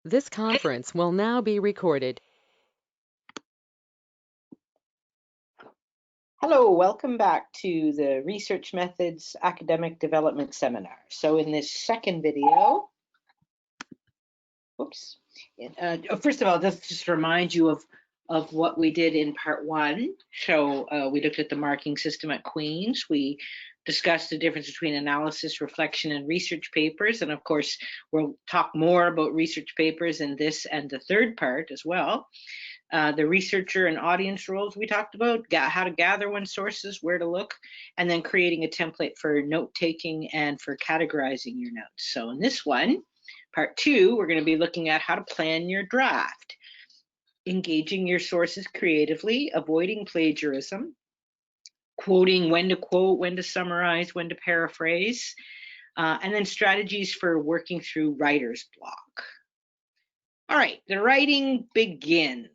This conference will now be recorded. Hello, welcome back to the Research Methods Academic Development Seminar. So in this second video, first of all, just remind you of what we did in part one. So we looked at the marking system at Queen's. We discussed the difference between analysis, reflection, and research papers. And of course, we'll talk more about research papers in this and the third part as well. The researcher and audience roles we talked about, how to gather one's sources, where to look, and then creating a template for note-taking and for categorizing your notes. So in this one, part two, we're going to be looking at how to plan your draft, engaging your sources creatively, avoiding plagiarism, quoting when to quote, when to summarize, when to paraphrase, and then strategies for working through writer's block. All right, the writing begins.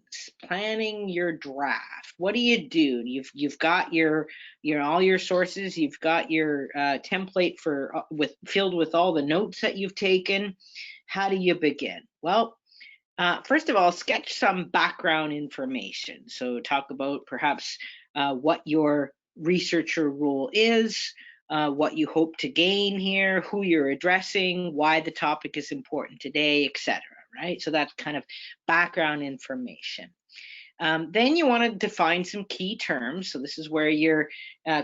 Planning your draft. What do? You've got your all your sources. You've got your template for filled with all the notes that you've taken. How do you begin? Well, first of all, sketch some background information. So talk about perhaps what your researcher role is, what you hope to gain here, who you're addressing, why the topic is important today, etc. Right? So that's kind of background information. Then you want to define some key terms. So this is where your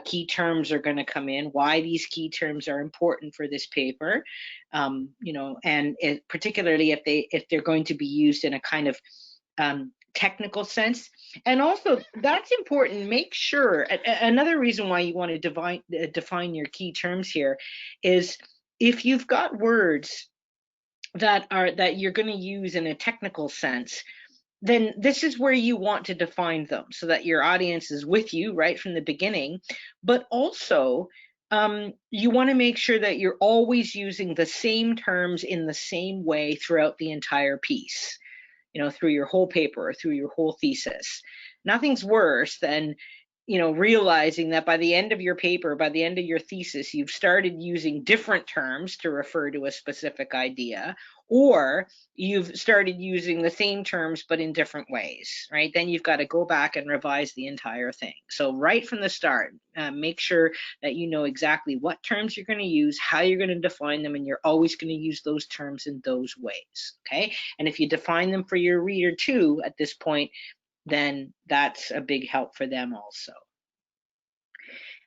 key terms are going to come in, why these key terms are important for this paper, and particularly if they're going to be used in a kind of technical sense. And also that's important. Make sure, another reason why you want to define your key terms here is if you've got words that you're going to use in a technical sense, then this is where you want to define them so that your audience is with you right from the beginning. But also, you want to make sure that you're always using the same terms in the same way throughout the entire piece, through your whole paper or through your whole thesis. Nothing's worse than realizing that by the end of your paper, by the end of your thesis, you've started using different terms to refer to a specific idea, or you've started using the same terms but in different ways, right? Then you've got to go back and revise the entire thing. So right from the start, make sure that you know exactly what terms you're going to use, how you're going to define them, and you're always going to use those terms in those ways, okay? And if you define them for your reader too at this point, then that's a big help for them also.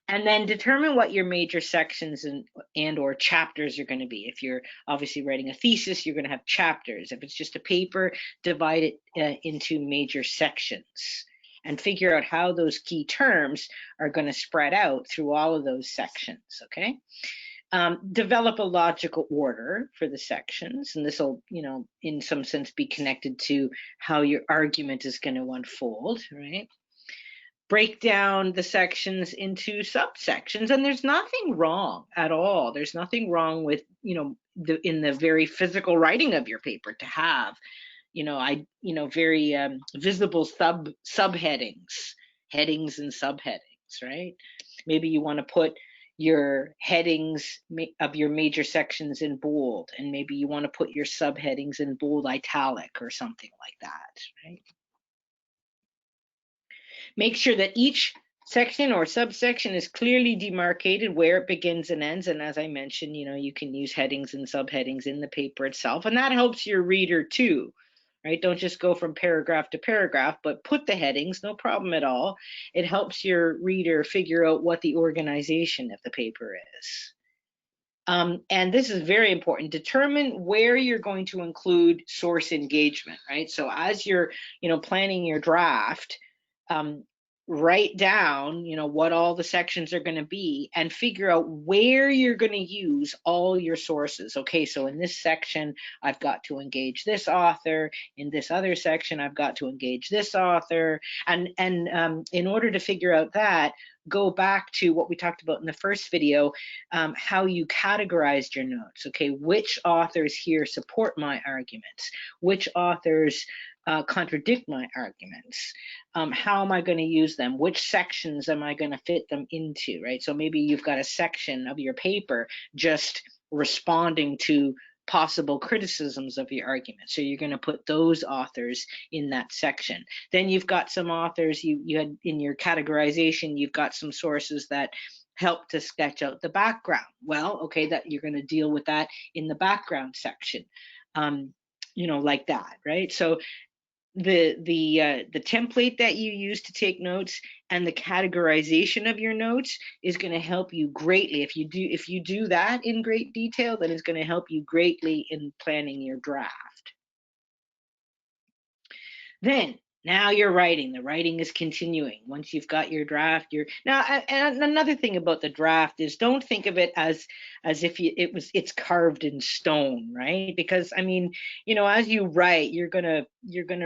And then determine what your major sections and or chapters are going to be. If you're obviously writing a thesis, you're going to have chapters. If it's just a paper, divide it into major sections and figure out how those key terms are going to spread out through all of those sections, okay? Develop a logical order for the sections, and this will, in some sense be connected to how your argument is going to unfold, right? Break down the sections into subsections, and there's nothing wrong at all. There's nothing wrong with, in the very physical writing of your paper to have, very visible subheadings, headings and subheadings, right? Maybe you want to put your headings of your major sections in bold, and maybe you want to put your subheadings in bold italic or something like that, right? Make sure that each section or subsection is clearly demarcated where it begins and ends. And as I mentioned, you can use headings and subheadings in the paper itself, and that helps your reader too, right? Don't just go from paragraph to paragraph, but put the headings, no problem at all. It helps your reader figure out what the organization of the paper is. And this is very important. Determine where you're going to include source engagement, right? So as you're, planning your draft, write down, what all the sections are going to be and figure out where you're going to use all your sources. Okay, so in this section, I've got to engage this author. In this other section, I've got to engage this author. And in order to figure out that, go back to what we talked about in the first video, how you categorized your notes. Okay, which authors here support my arguments? Which authors contradict my arguments? How am I going to use them? Which sections am I going to fit them into, right? So maybe you've got a section of your paper just responding to possible criticisms of your argument. So you're going to put those authors in that section. Then you've got some authors, you had in your categorization, you've got some sources that help to sketch out the background. Well, okay, that you're going to deal with that in the background section. Like that, right? So the template that you use to take notes and the categorization of your notes is going to help you greatly. If you do that in great detail, then it's going to help you greatly in planning your draft. Then now you're writing. The writing is continuing. Once you've got your draft, and another thing about the draft is don't think of it as if it's carved in stone, right? Because I mean, as you write, you're gonna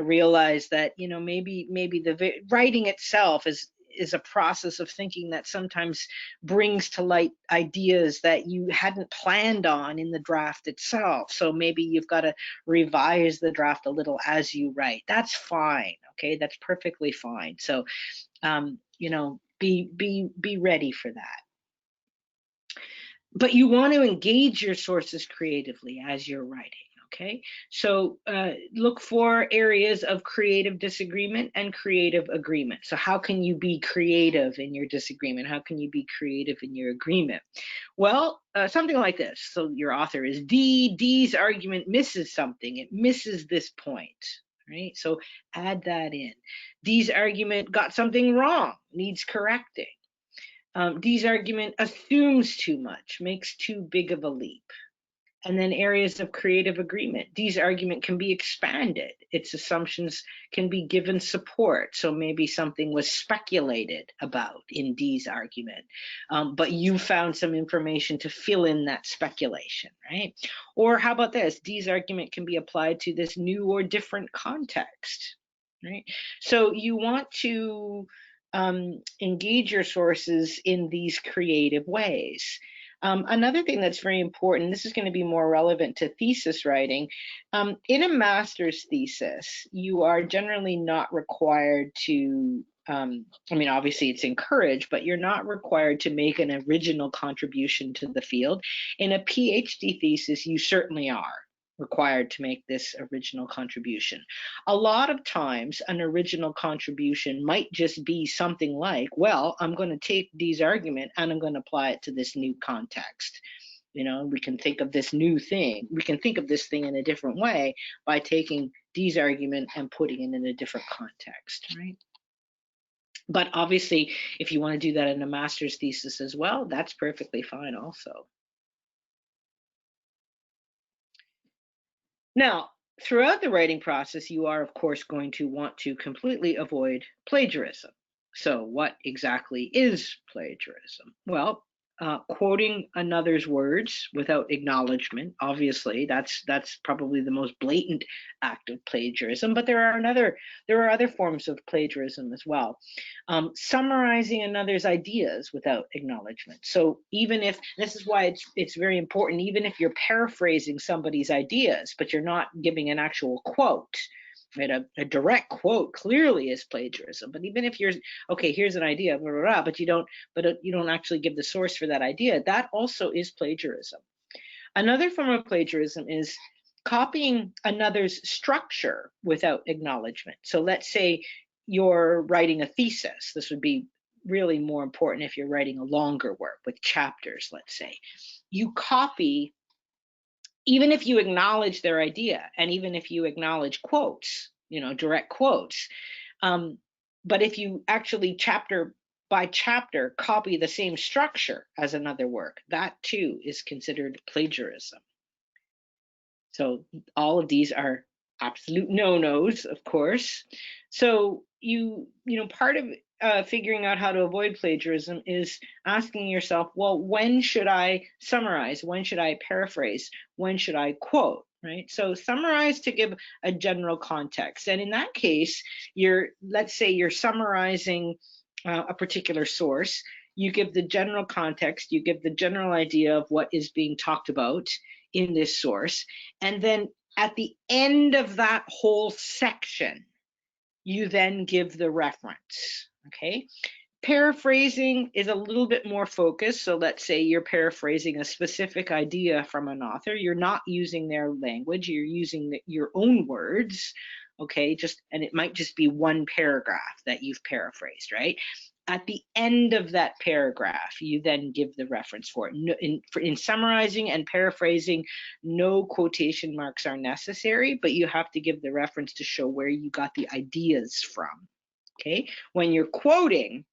realize that maybe the writing itself is a process of thinking that sometimes brings to light ideas that you hadn't planned on in the draft itself. So maybe you've got to revise the draft a little as you write. That's fine. Okay, that's perfectly fine. So, be ready for that. But you want to engage your sources creatively as you're writing. Okay, so look for areas of creative disagreement and creative agreement. So how can you be creative in your disagreement? How can you be creative in your agreement? Well, something like this. So your author is D. D's argument misses something. It misses this point, right? So add that in. D's argument got something wrong, needs correcting. D's argument assumes too much, makes too big of a leap. And then areas of creative agreement. D's argument can be expanded. Its assumptions can be given support. So maybe something was speculated about in D's argument, but you found some information to fill in that speculation, right? Or how about this? D's argument can be applied to this new or different context, right? So you want to engage your sources in these creative ways. Another thing that's very important, this is going to be more relevant to thesis writing. In a master's thesis, you are generally not required to, obviously it's encouraged, but you're not required to make an original contribution to the field. In a PhD thesis, you certainly are required to make this original contribution. A lot of times, an original contribution might just be something like, well, I'm going to take D's argument and I'm going to apply it to this new context. We can think of this new thing. We can think of this thing in a different way by taking D's argument and putting it in a different context, right? But obviously, if you want to do that in a master's thesis as well, that's perfectly fine also. Now, throughout the writing process, you are, of course, going to want to completely avoid plagiarism. So what exactly is plagiarism? Well, quoting another's words without acknowledgement, obviously, that's probably the most blatant act of plagiarism, but there are other forms of plagiarism as well. Summarizing another's ideas without acknowledgement. So even if, this is why it's very important, even if you're paraphrasing somebody's ideas, but you're not giving an actual quote, right? A direct quote clearly is plagiarism. But even if you're, okay, here's an idea, blah, blah, blah, but you don't actually give the source for that idea, that also is plagiarism. Another form of plagiarism is copying another's structure without acknowledgement. So let's say you're writing a thesis. This would be really more important if you're writing a longer work with chapters, let's say. You copy, even if you acknowledge their idea, and even if you acknowledge quotes, direct quotes, but if you actually chapter by chapter copy the same structure as another work, that too is considered plagiarism. So all of these are absolute no-nos, of course. So part of figuring out how to avoid plagiarism is asking yourself, well, when should I summarize? When should I paraphrase? When should I quote? Right? So summarize to give a general context. And in that case, let's say you're summarizing a particular source. You give the general context, you give the general idea of what is being talked about in this source. And then at the end of that whole section, you then give the reference, okay? Paraphrasing is a little bit more focused. So let's say you're paraphrasing a specific idea from an author. You're not using their language, you're using your own words. Okay, and it might just be one paragraph that you've paraphrased, right? At the end of that paragraph, you then give the reference for it. In summarizing and paraphrasing, no quotation marks are necessary, but you have to give the reference to show where you got the ideas from. Okay, when you're quoting,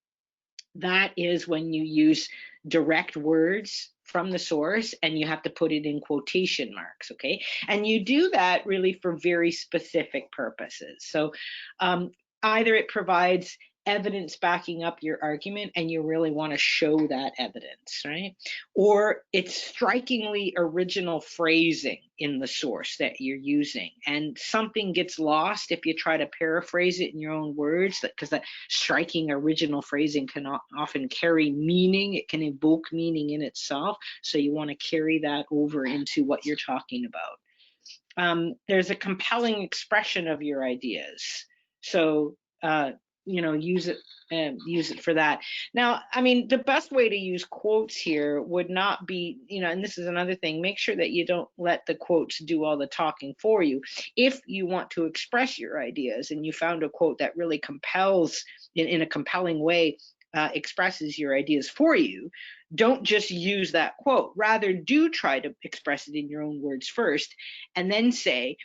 that is when you use direct words from the source and you have to put it in quotation marks, okay? And you do that really for very specific purposes. So either it provides evidence backing up your argument and you really want to show that evidence, right? Or it's strikingly original phrasing in the source that you're using, and something gets lost if you try to paraphrase it in your own words, because that striking original phrasing can often carry meaning. It can evoke meaning in itself, so you want to carry that over into what you're talking about. There's a compelling expression of your ideas, so use it for that. Now, I mean, the best way to use quotes here would not be, and this is another thing, make sure that you don't let the quotes do all the talking for you. If you want to express your ideas and you found a quote that really compels, in a compelling way, expresses your ideas for you, don't just use that quote. Rather, do try to express it in your own words first, and then say,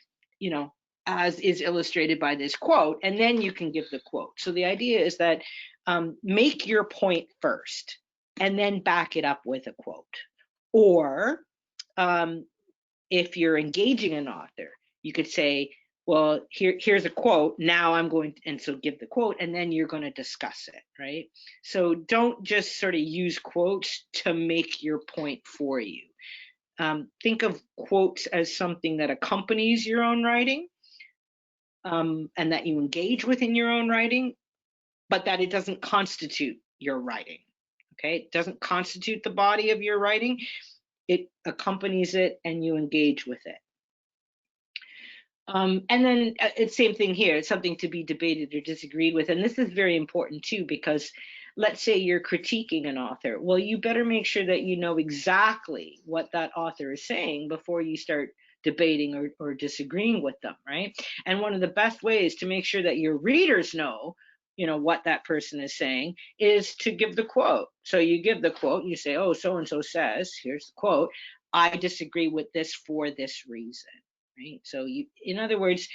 as is illustrated by this quote, and then you can give the quote. So the idea is that make your point first, and then back it up with a quote. Or if you're engaging an author, you could say, well, here's a quote, now I'm going to, and so give the quote, and then you're going to discuss it, right? So don't just sort of use quotes to make your point for you. Think of quotes as something that accompanies your own writing, and that you engage with in your own writing, but that it doesn't constitute your writing. Okay, it doesn't constitute the body of your writing. It accompanies it and you engage with it. And then it's same thing here. It's something to be debated or disagreed with. And this is very important too, because let's say you're critiquing an author. Well, you better make sure that you know exactly what that author is saying before you start debating or disagreeing with them, right? And one of the best ways to make sure that your readers know, what that person is saying, is to give the quote. So you give the quote, you say, oh, so and so says, here's the quote, I disagree with this for this reason. Right? So in other words,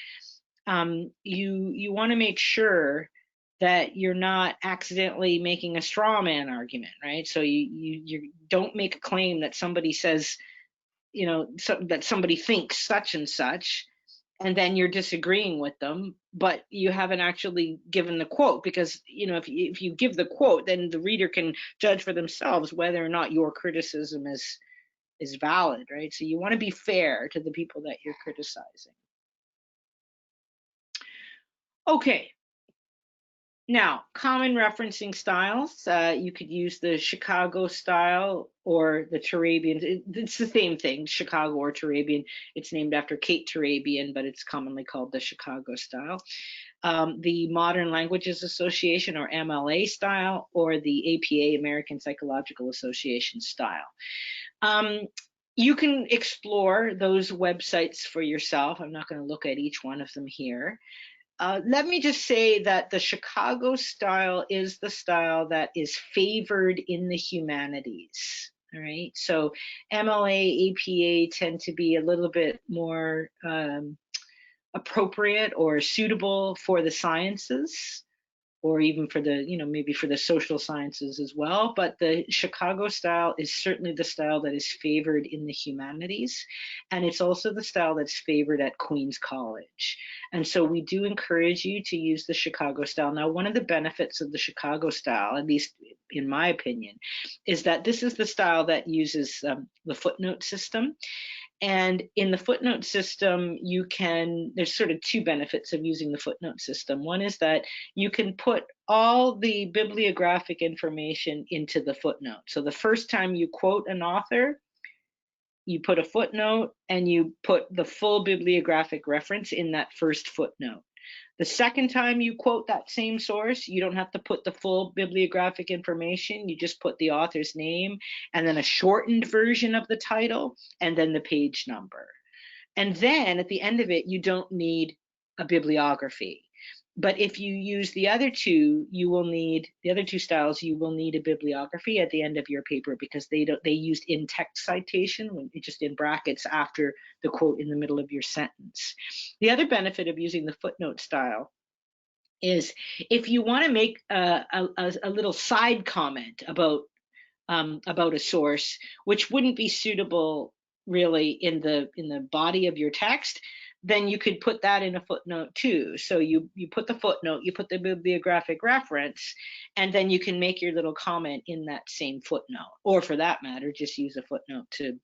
you want to make sure that you're not accidentally making a straw man argument, right? So you don't make a claim that somebody says, that somebody thinks such and such, and then you're disagreeing with them, but you haven't actually given the quote, because if you give the quote, then the reader can judge for themselves whether or not your criticism is valid, right? So you want to be fair to the people that you're criticizing. Okay. Now, common referencing styles. You could use the Chicago style or the Turabian. It's the same thing, Chicago or Turabian. It's named after Kate Turabian, but it's commonly called the Chicago style. The Modern Languages Association, or MLA style, or the APA, American Psychological Association style. You can explore those websites for yourself. I'm not going to look at each one of them here. Let me just say that the Chicago style is the style that is favored in the humanities. All right, so MLA, APA tend to be a little bit more appropriate or suitable for the sciences, or even for the, maybe for the social sciences as well. But the Chicago style is certainly the style that is favored in the humanities. And it's also the style that's favored at Queen's College. And so we do encourage you to use the Chicago style. Now, one of the benefits of the Chicago style, at least in my opinion, is that this is the style that uses the footnote system. And in the footnote system, there's sort of two benefits of using the footnote system. One is that you can put all the bibliographic information into the footnote. So the first time you quote an author, you put a footnote, and you put the full bibliographic reference in that first footnote. The second time you quote that same source, you don't have to put the full bibliographic information. You just put the author's name and then a shortened version of the title and then the page number. And then at the end of it, you don't need a bibliography. But if you use the other two, you will need the other two styles. You will need a bibliography at the end of your paper because they used in-text citation, when just in brackets after the quote in the middle of your sentence. The other benefit of using the footnote style is if you want to make a little side comment about a source, which wouldn't be suitable really in the body of your text, then you could put that in a footnote too. So you put the footnote, you put the bibliographic reference, and then you can make your little comment in that same footnote. Or for that matter, just use a footnote to,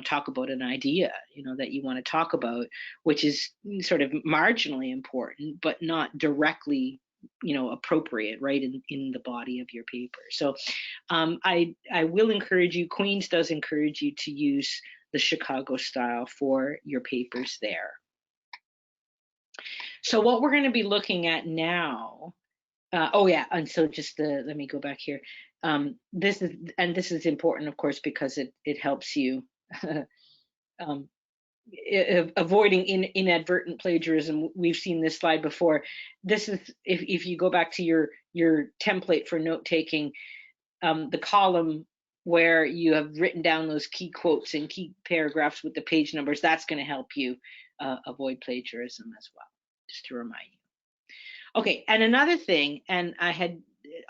talk about an idea, that you want to talk about, which is sort of marginally important, but not directly appropriate right in the body of your paper. So I will encourage you, Queen's does encourage you to use the Chicago style for your papers there. So what we're going to be looking at now, and so just let me go back here. This is important, of course, because it helps you avoiding inadvertent plagiarism. We've seen this slide before. This is if you go back to your template for note taking, the column where you have written down those key quotes and key paragraphs with the page numbers, that's going to help you avoid plagiarism as well, just to remind you. Okay, and another thing, and I had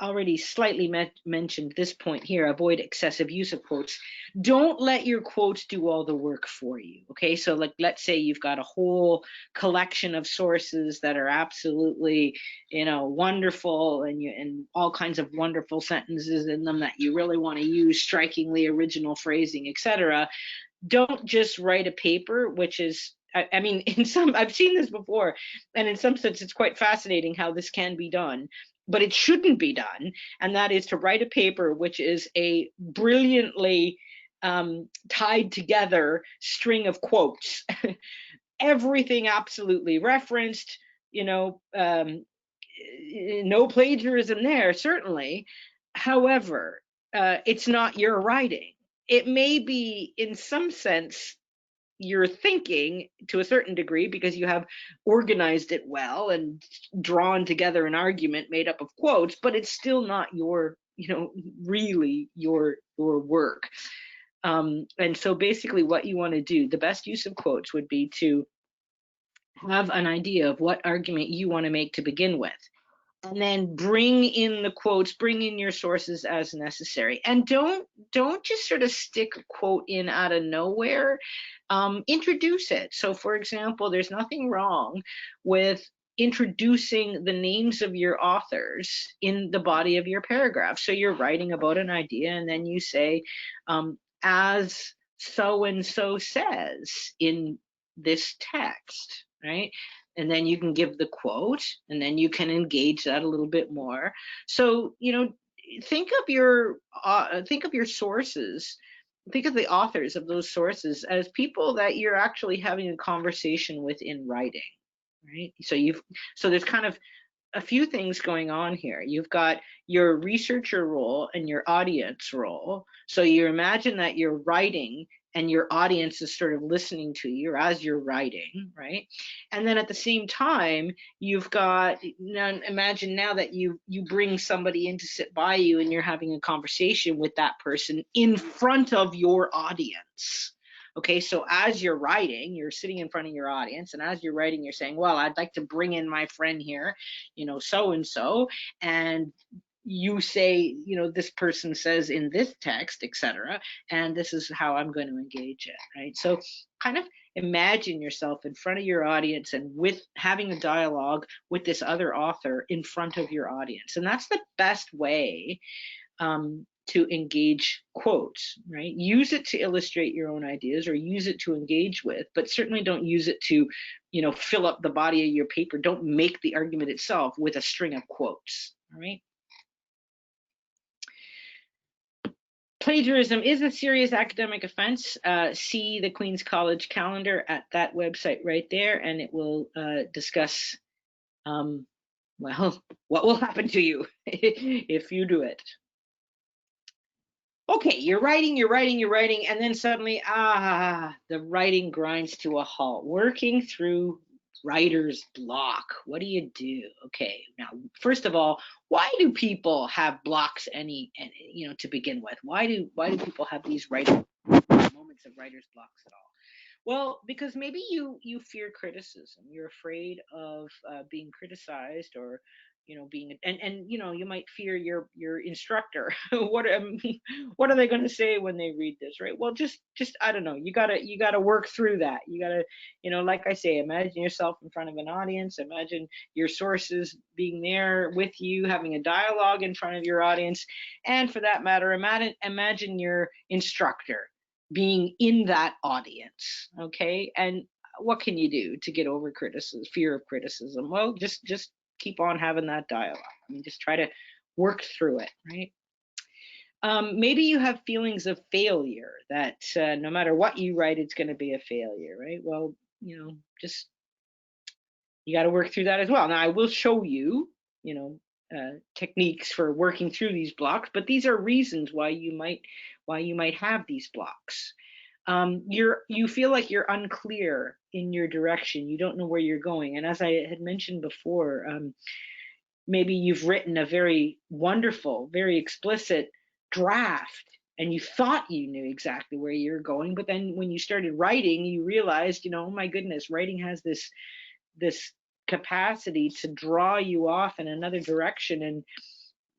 already slightly mentioned this point here, avoid excessive use of quotes. Don't let your quotes do all the work for you, okay? So like, let's say you've got a whole collection of sources that are absolutely, wonderful, and all kinds of wonderful sentences in them that you really want to use, strikingly original phrasing, etc. Don't just write a paper, which is, I mean, I've seen this before, and in some sense, it's quite fascinating how this can be done, but it shouldn't be done. And that is to write a paper which is a brilliantly tied together string of quotes, everything absolutely referenced, no plagiarism there, certainly. However, it's not your writing. It may be, in some sense, your thinking to a certain degree because you have organized it well and drawn together an argument made up of quotes, but it's still not your, really your work. And so basically what you want to do, the best use of quotes would be to have an idea of what argument you want to make to begin with, and then bring in the quotes, bring in your sources as necessary. And don't just sort of stick a quote in out of nowhere. Introduce it. So for example, there's nothing wrong with introducing the names of your authors in the body of your paragraph. So you're writing about an idea, and then you say, as so and so says in this text, right? And then you can give the quote, and then you can engage that a little bit more. So think of your sources, think of the authors of those sources as people that you're actually having a conversation with in writing, right? So there's kind of a few things going on here. You've got your researcher role and your audience role. So you imagine that you're writing and your audience is sort of listening to you as you're writing, right? And then at the same time, you've got, imagine now that you bring somebody in to sit by you and you're having a conversation with that person in front of your audience. Okay, so as you're writing, you're sitting in front of your audience, and as you're writing, you're saying, well, I'd like to bring in my friend here, so-and-so, and you say, this person says in this text, etc., and this is how I'm going to engage it, right? So kind of imagine yourself in front of your audience and with having a dialogue with this other author in front of your audience. And that's the best way to engage quotes, right? Use it to illustrate your own ideas or use it to engage with, but certainly don't use it to, fill up the body of your paper. Don't make the argument itself with a string of quotes, all right? Plagiarism is a serious academic offense. See the Queen's College calendar at that website right there, and it will discuss, well, what will happen to you if you do it. Okay, you're writing, and then suddenly, the writing grinds to a halt. Working through writer's block. What do you do? Okay, now, first of all, why do people have blocks to begin with? Why do people have these writing moments of writer's blocks at all? Well, because maybe you fear criticism. You're afraid of being criticized, or being, and you might fear your instructor. What are they going to say when they read this, right? Well, just I don't know. You gotta work through that. You gotta, like I say, imagine yourself in front of an audience. Imagine your sources being there with you, having a dialogue in front of your audience, and for that matter, imagine your instructor being in that audience. Okay, and what can you do to get over criticism, fear of criticism? Well, just keep on having that dialogue. I mean, just try to work through it, right? Maybe you have feelings of failure, that no matter what you write, it's going to be a failure, right? Well, just, you got to work through that as well. Now, I will show you, techniques for working through these blocks, but these are reasons why you might have these blocks. You feel like you're unclear in your direction. You don't know where you're going. And as I had mentioned before, maybe you've written a very wonderful, very explicit draft, and you thought you knew exactly where you're going, but then when you started writing, you realized, oh my goodness, writing has this capacity to draw you off in another direction, and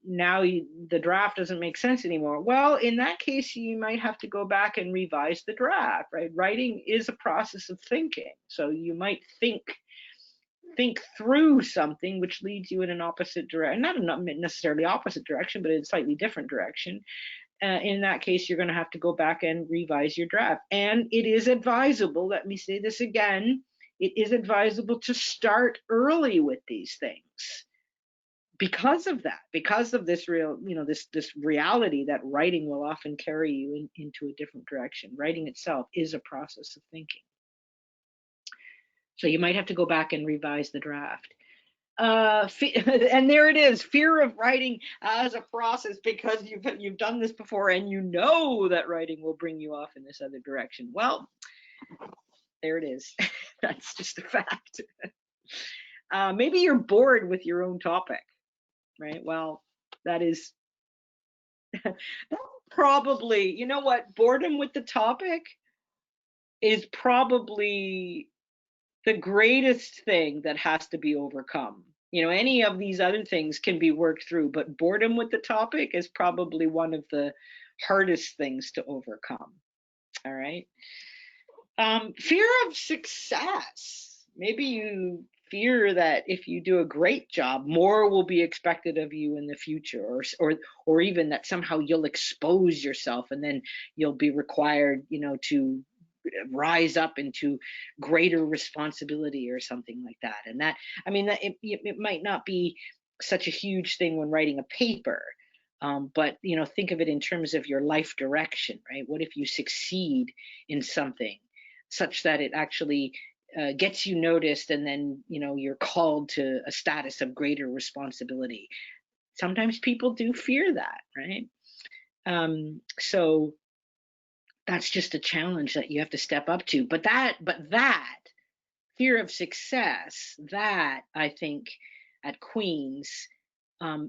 now the draft doesn't make sense anymore. Well, in that case, you might have to go back and revise the draft, right? Writing is a process of thinking. So you might think through something which leads you in an opposite direction, not necessarily opposite direction, but in a slightly different direction. In that case, you're going to have to go back and revise your draft. And it is advisable, let me say this again, it is advisable to start early with these things, because of that, because of this this reality that writing will often carry you into a different direction. Writing itself is a process of thinking. So you might have to go back and revise the draft. And there it is, fear of writing as a process, because you've done this before, and you know that writing will bring you off in this other direction. Well, there it is. That's just a fact. Maybe you're bored with your own topic, right? Well, that is probably, you know what, boredom with the topic is probably the greatest thing that has to be overcome. Any of these other things can be worked through, but boredom with the topic is probably one of the hardest things to overcome. All right. Fear of success. Maybe you fear that if you do a great job, more will be expected of you in the future, or even that somehow you'll expose yourself, and then you'll be required, to rise up into greater responsibility or something like that. And that, I mean, it might not be such a huge thing when writing a paper, but think of it in terms of your life direction, right? What if you succeed in something such that it actually gets you noticed, and then you're called to a status of greater responsibility? Sometimes people do fear that, right? So that's just a challenge that you have to step up to. But that fear of success, that I think at Queen's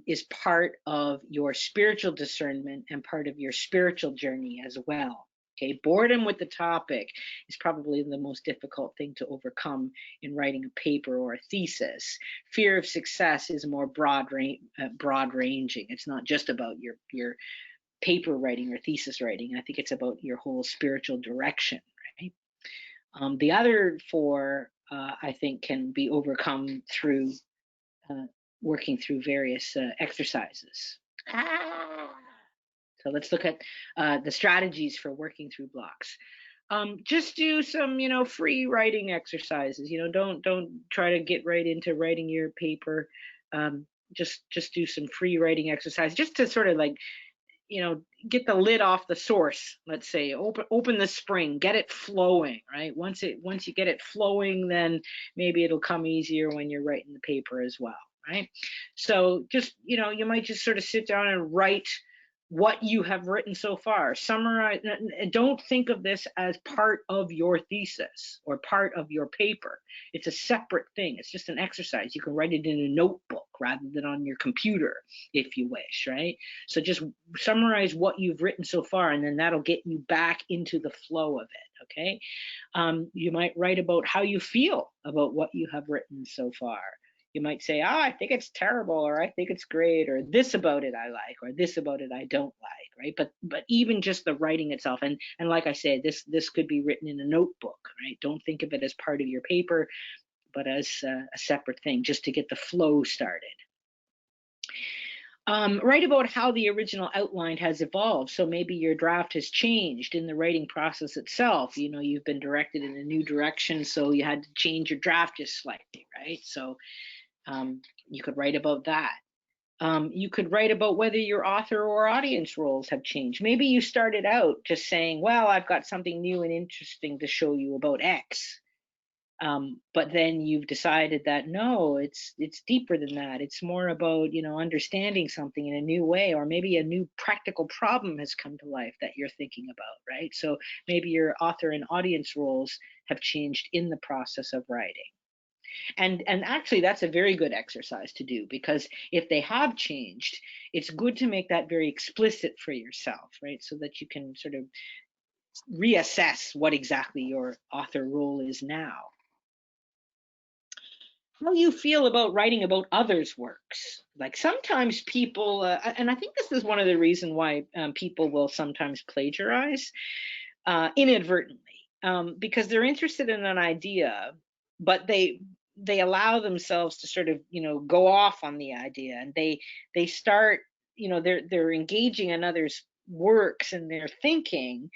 is part of your spiritual discernment and part of your spiritual journey as well. Okay, boredom with the topic is probably the most difficult thing to overcome in writing a paper or a thesis. Fear of success is more broad ranging. It's not just about your paper writing or thesis writing. I think it's about your whole spiritual direction, right? The other four, I think, can be overcome through working through various exercises. So let's look at the strategies for working through blocks. Just do some, free writing exercises. Don't try to get right into writing your paper. Just do some free writing exercise, just to sort of like, get the lid off the source. Let's say open the spring, get it flowing, right? Once you get it flowing, then maybe it'll come easier when you're writing the paper as well, right? So just, you might just sort of sit down and write what you have written so far. Summarize. Don't think of this as part of your thesis or part of your paper. It's a separate thing. It's just an exercise. You can write it in a notebook rather than on your computer if you wish, right? So just summarize what you've written so far, and then that'll get you back into the flow of it, okay? You might write about how you feel about what you have written so far. You might say, I think it's terrible, or I think it's great, or this about it I like, or this about it I don't like, right? But even just the writing itself, and like I said, this could be written in a notebook, right? Don't think of it as part of your paper, but as a separate thing, just to get the flow started. Write about how the original outline has evolved. So maybe your draft has changed in the writing process itself. You've been directed in a new direction, so you had to change your draft just slightly, right? So you could write about that. You could write about whether your author or audience roles have changed. Maybe you started out just saying, well, I've got something new and interesting to show you about X. But then you've decided that no, it's deeper than that. It's more about, understanding something in a new way, or maybe a new practical problem has come to life that you're thinking about, right? So maybe your author and audience roles have changed in the process of writing. And actually that's a very good exercise to do, because if they have changed, it's good to make that very explicit for yourself, right? So that you can sort of reassess what exactly your author role is now. How you feel about writing about others' works. Like sometimes people, and I think this is one of the reasons why people will sometimes plagiarize inadvertently, because they're interested in an idea, but they allow themselves to sort of go off on the idea, and they start, they're engaging in others' works and their thinking,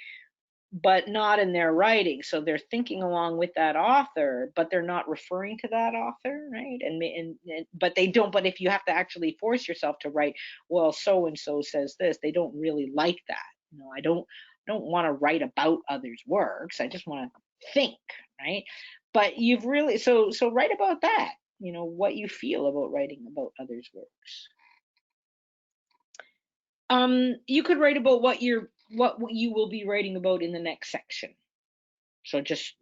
but not in their writing. So they're thinking along with that author, but they're not referring to that author, right? And but they don't. But if you have to actually force yourself to write, well, so and so says this, they don't really like that. I don't want to write about others' works. I just want to think, right? But you've really so write about that. What you feel about writing about others' works. You could write about what you will be writing about in the next section. So just,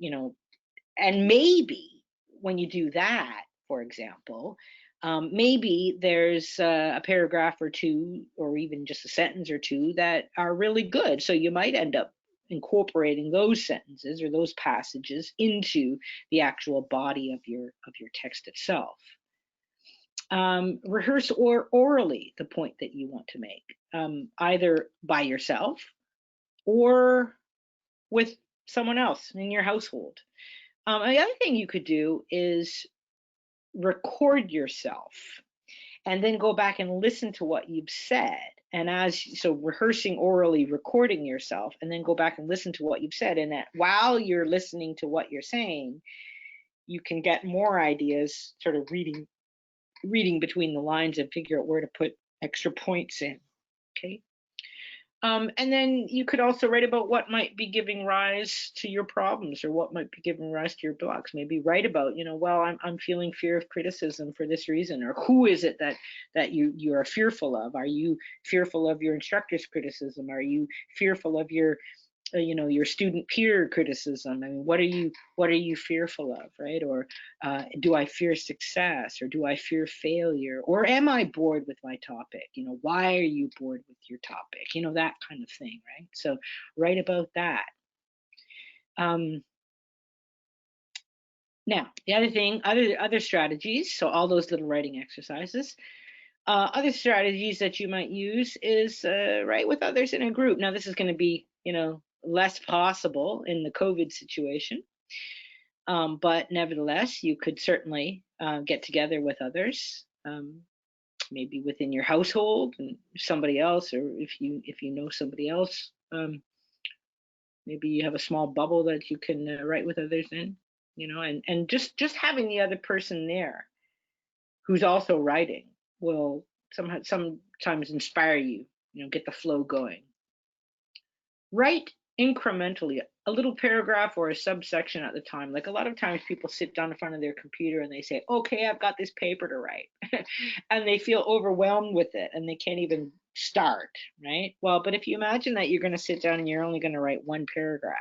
and maybe when you do that, for example, maybe there's a paragraph or two, or even just a sentence or two that are really good. So you might end up incorporating those sentences or those passages into the actual body of your text itself. Rehearse orally the point that you want to make, either by yourself or with someone else in your household. The other thing you could do is record yourself and then go back and listen to what you've said. And so rehearsing orally, recording yourself, and then go back and listen to what you've said. And that while you're listening to what you're saying, you can get more ideas, sort of reading between the lines and figure out where to put extra points in. Okay. And then you could also write about what might be giving rise to your problems, or what might be giving rise to your blocks. Maybe write about, well, I'm feeling fear of criticism for this reason, or who is it that you are fearful of? Are you fearful of your instructor's criticism? Are you fearful of your your student peer criticism? I mean, what are you fearful of, right? Or do I fear success, or do I fear failure, or am I bored with my topic? Why are you bored with your topic? That kind of thing, right? So write about that. Now, the other thing, other strategies, so all those little writing exercises. Other strategies that you might use is write with others in a group. Now, this is going to be, less possible in the COVID situation. But nevertheless, you could certainly get together with others, maybe within your household and somebody else, or if you know somebody else, maybe you have a small bubble that you can write with others in, and just having the other person there who's also writing will sometimes inspire you get the flow going. Write incrementally, a little paragraph or a subsection at the time. Like a lot of times people sit down in front of their computer and they say, okay, I've got this paper to write. And they feel overwhelmed with it and they can't even start, right? Well, but if you imagine that you're going to sit down and you're only going to write one paragraph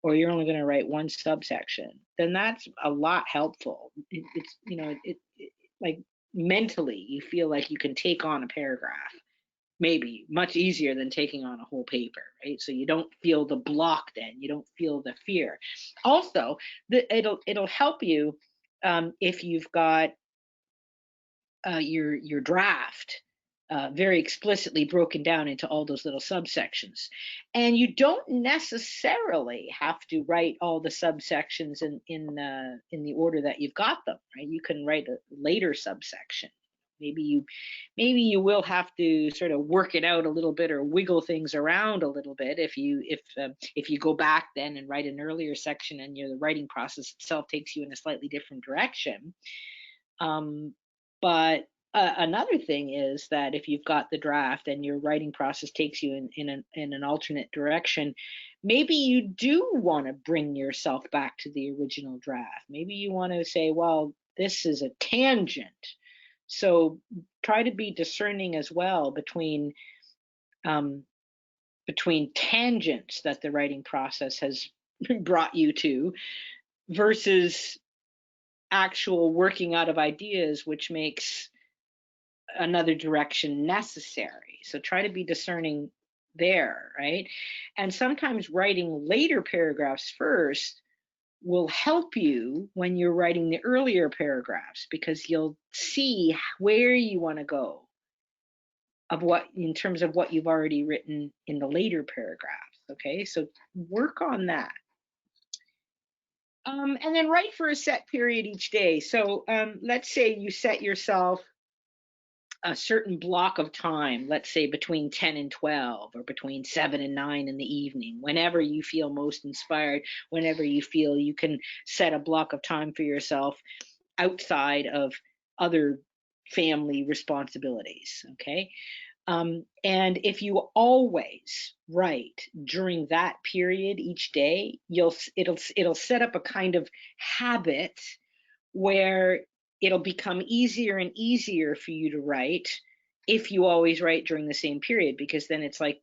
or you're only going to write one subsection, then that's a lot helpful. It's, like mentally, you feel like you can take on a paragraph maybe much easier than taking on a whole paper, right? So you don't feel the block, then you don't feel the fear. Also, it'll help you if you've got your draft very explicitly broken down into all those little subsections. And you don't necessarily have to write all the subsections in the order that you've got them, right? You can write a later subsection. Maybe you will have to sort of work it out a little bit or wiggle things around a little bit if you go back then and write an earlier section and the writing process itself takes you in a slightly different direction. But another thing is that if you've got the draft and your writing process takes you in an alternate direction, maybe you do want to bring yourself back to the original draft. Maybe you want to say, well, this is a tangent. So try to be discerning as well between tangents that the writing process has brought you to versus actual working out of ideas, which makes another direction necessary. So try to be discerning there, right? And sometimes writing later paragraphs first will help you when you're writing the earlier paragraphs because you'll see where you want to go in terms of what you've already written in the later paragraphs. Okay, so work on that. And then write for a set period each day. So let's say you set yourself a certain block of time, let's say between 10 and 12 or between 7 and 9 in the evening, whenever you feel most inspired, whenever you feel you can set a block of time for yourself outside of other family responsibilities. Okay. And if you always write during that period each day, it'll set up a kind of habit where it'll become easier and easier for you to write if you always write during the same period, because then it's like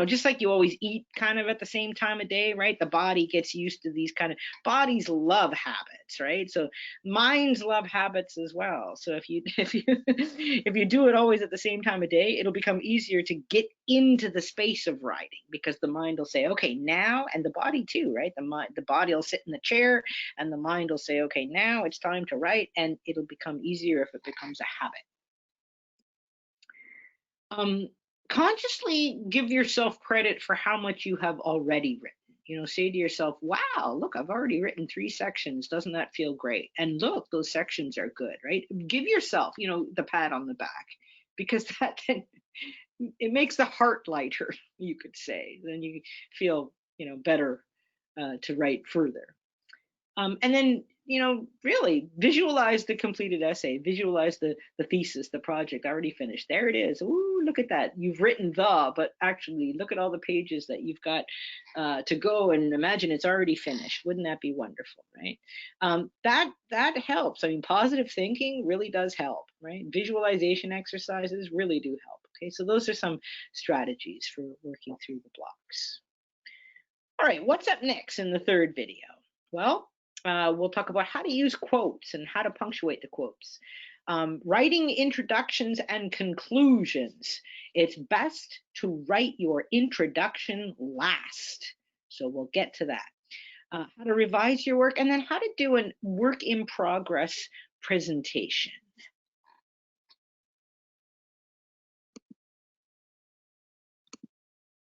just like you always eat kind of at the same time of day, right? The body gets used to these kind of bodies love habits, right? So minds love habits as well. So if you if you do it always at the same time of day, it'll become easier to get into the space of writing because the mind will say, okay, now, and the body too, right? The body will sit in the chair and the mind will say, okay, now it's time to write, and it'll become easier if it becomes a habit. Consciously give yourself credit for how much you have already written. Say to yourself, wow, look, I've already written 3 sections. Doesn't that feel great? And look, those sections are good, right? Give yourself, the pat on the back, because that it makes the heart lighter, you could say. Then you feel, better to write further. And then, really visualize the completed essay, visualize the thesis, the project already finished. There it is. Ooh, look at that. You've written but actually look at all the pages that you've got to go, and imagine it's already finished. Wouldn't that be wonderful, right? That helps. I mean, positive thinking really does help, right? Visualization exercises really do help. Okay, so those are some strategies for working through the blocks. All right, what's up next in the third video? Well, we'll talk about how to use quotes and how to punctuate the quotes. Writing introductions and conclusions. It's best to write your introduction last. So we'll get to that. How to revise your work, and then how to do a work in progress presentation.